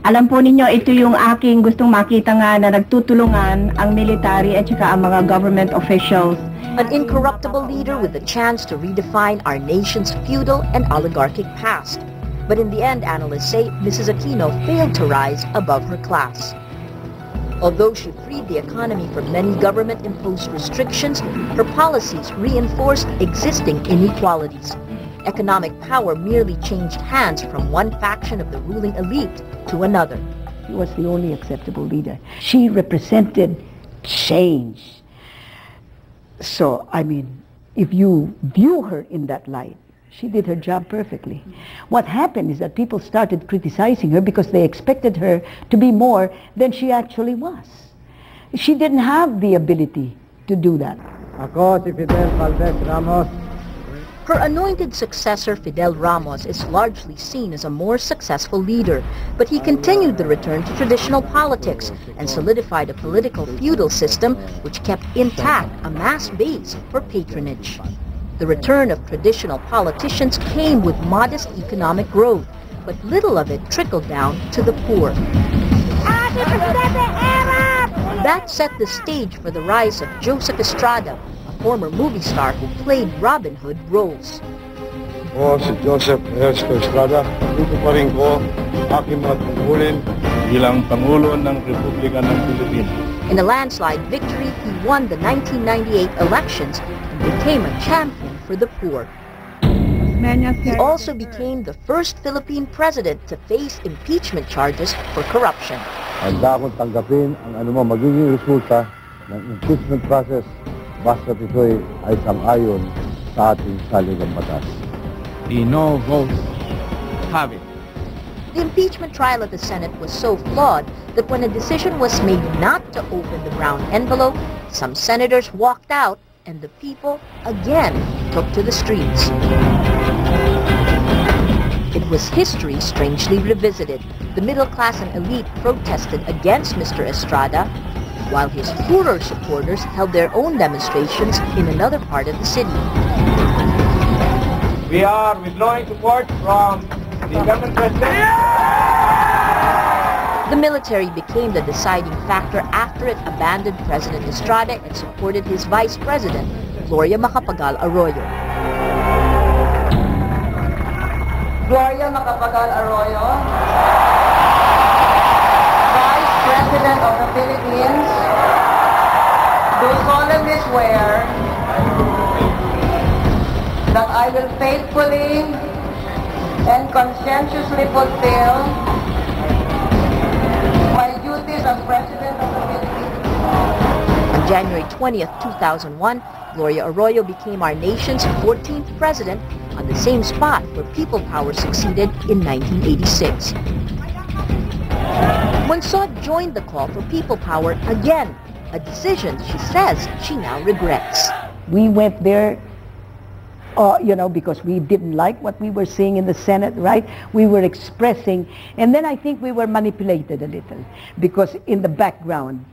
Alam po ninyo, ito yung aking gustong makita nga na nagtutulungan ang military at saka ang mga government officials. An incorruptible leader with the chance to redefine our nation's feudal and oligarchic past. But in the end, analysts say Mrs. Aquino failed to rise above her class. Although she freed the economy from many government-imposed restrictions, her policies reinforced existing inequalities. Economic power merely changed hands from one faction of the ruling elite to another. She was the only acceptable leader. She represented change. So, I mean, if you view her in that light, she did her job perfectly. What happened is that people started criticizing her because they expected her to be more than she actually was. She didn't have the ability to do that. Ako si Fidel Valdez Ramos. Her anointed successor, Fidel Ramos, is largely seen as a more successful leader, but he continued the return to traditional politics and solidified a political feudal system which kept intact a mass base for patronage. The return of traditional politicians came with modest economic growth, but little of it trickled down to the poor. That set the stage for the rise of Joseph Estrada, former movie star who played Robin Hood roles. Ako si Joseph Estrada. Dito pa rin ko aking mga tungkulin bilang Pangulo ng Republika ng Pilipinas. In a landslide victory, he won the 1998 elections and became a champion for the poor. He also became the first Philippine president to face impeachment charges for corruption. Handa akong tanggapin ang anumang magiging resulta ng impeachment process basta ito'y ay sang-ayon sa ating saligang batas. The no votes have it. The impeachment trial at the Senate was so flawed that when a decision was made not to open the brown envelope, some senators walked out and the people again took to the streets. It was history strangely revisited. The middle class and elite protested against Mr. Estrada, while his poorer supporters held their own demonstrations in another part of the city. We are withdrawing support from the incumbent president. The military became the deciding factor after it abandoned President Estrada and supported his vice president, Gloria Macapagal Arroyo. Gloria Macapagal Arroyo, Vice President of the Philippines, do solemnly swear that I will faithfully and conscientiously fulfill my duties as President of the Philippines. On January 20th, 2001, Gloria Arroyo became our nation's 14th president on the same spot where People Power succeeded in 1986. Monsaud joined the call for People Power again, a decision she says she now regrets. We went there, because we didn't like what we were seeing in the Senate, right? We were expressing, and then I think we were manipulated a little, because in the background,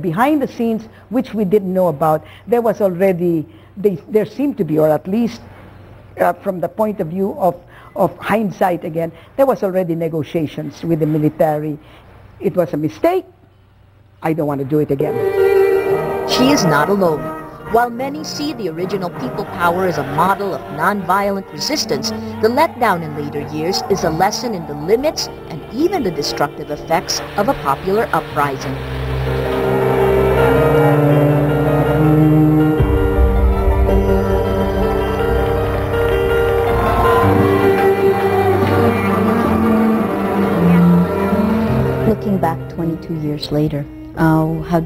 behind the scenes, which we didn't know about, there was already, there seemed to be, or at least from the point of view of hindsight again, there was already negotiations with the military. It was a mistake. I don't want to do it again. She is not alone. While many see the original People Power as a model of nonviolent resistance, the letdown in later years is a lesson in the limits and even the destructive effects of a popular uprising. Looking back 22 years later, what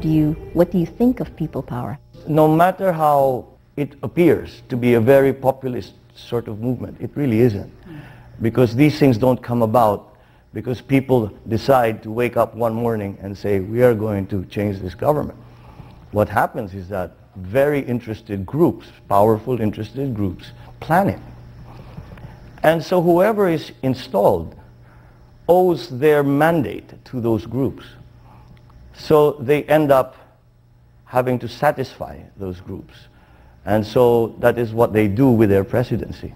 do you think of People Power? No matter how it appears to be a very populist sort of movement, it really isn't. Because these things don't come about because people decide to wake up one morning and say, we are going to change this government. What happens is that very interested groups, powerful interested groups, plan it. And so whoever is installed owes their mandate to those groups. So they end up having to satisfy those groups. And so that is what they do with their presidency.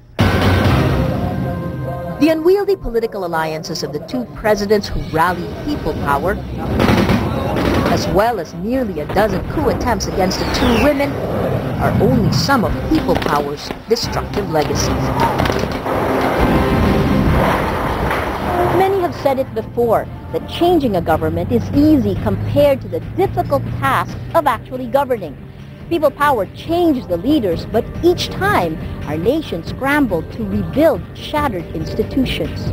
The unwieldy political alliances of the two presidents who rallied people power, as well as nearly a dozen coup attempts against the two women, are only some of people power's destructive legacies. Many have said it before, that changing a government is easy compared to the difficult task of actually governing. People power changed the leaders, but each time our nation scrambled to rebuild shattered institutions.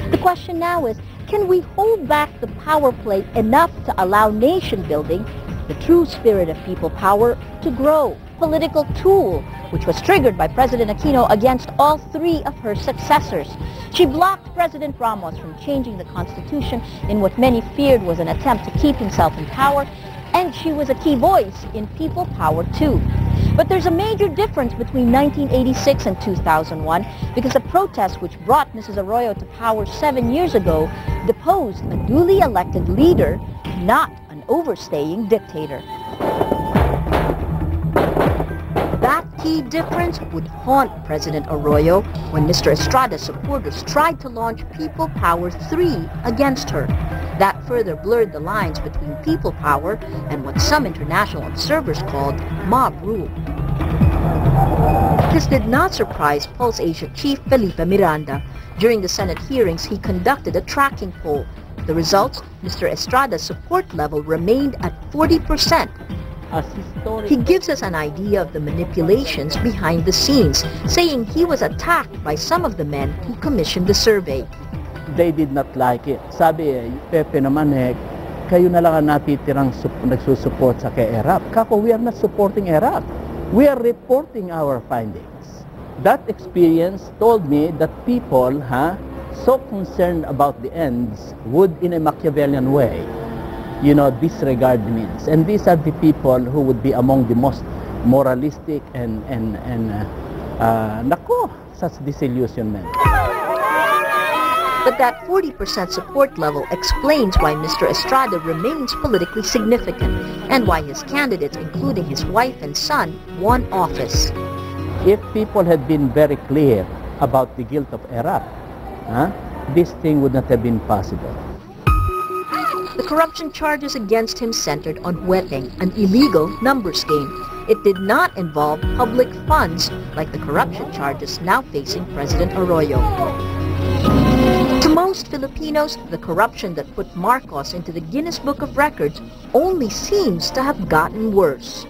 The question now is, can we hold back the power play enough to allow nation building, the true spirit of people power, to grow? Political tool, which was triggered by President Aquino against all three of her successors. She blocked President Ramos from changing the Constitution in what many feared was an attempt to keep himself in power, and she was a key voice in people power too. But there's a major difference between 1986 and 2001 because the protest which brought Mrs. Arroyo to power 7 years ago deposed a duly elected leader, not an overstaying dictator. That key difference would haunt President Arroyo when Mr. Estrada's supporters tried to launch People Power 3 against her. That further blurred the lines between people power and what some international observers called mob rule. This did not surprise Pulse Asia chief Felipe Miranda. During the Senate hearings, he conducted a tracking poll. The results, Mr. Estrada's support level remained at 40%. He gives us an idea of the manipulations behind the scenes, saying he was attacked by some of the men who commissioned the survey. They did not like it. Sabi, Pepe naman kayo na lang ang natitirang nagsusupport sa kay ERAP. Kako, we are not supporting ERAP. We are reporting our findings. That experience told me that people, so concerned about the ends, would in a Machiavellian way, disregard the means. And these are the people who would be among the most moralistic and such disillusionment. But that 40% support level explains why Mr. Estrada remains politically significant and why his candidates, including his wife and son, won office. If people had been very clear about the guilt of ERAP, this thing would not have been possible. The corruption charges against him centered on hueteng, an illegal numbers game. It did not involve public funds like the corruption charges now facing President Arroyo. To most Filipinos, the corruption that put Marcos into the Guinness Book of Records only seems to have gotten worse.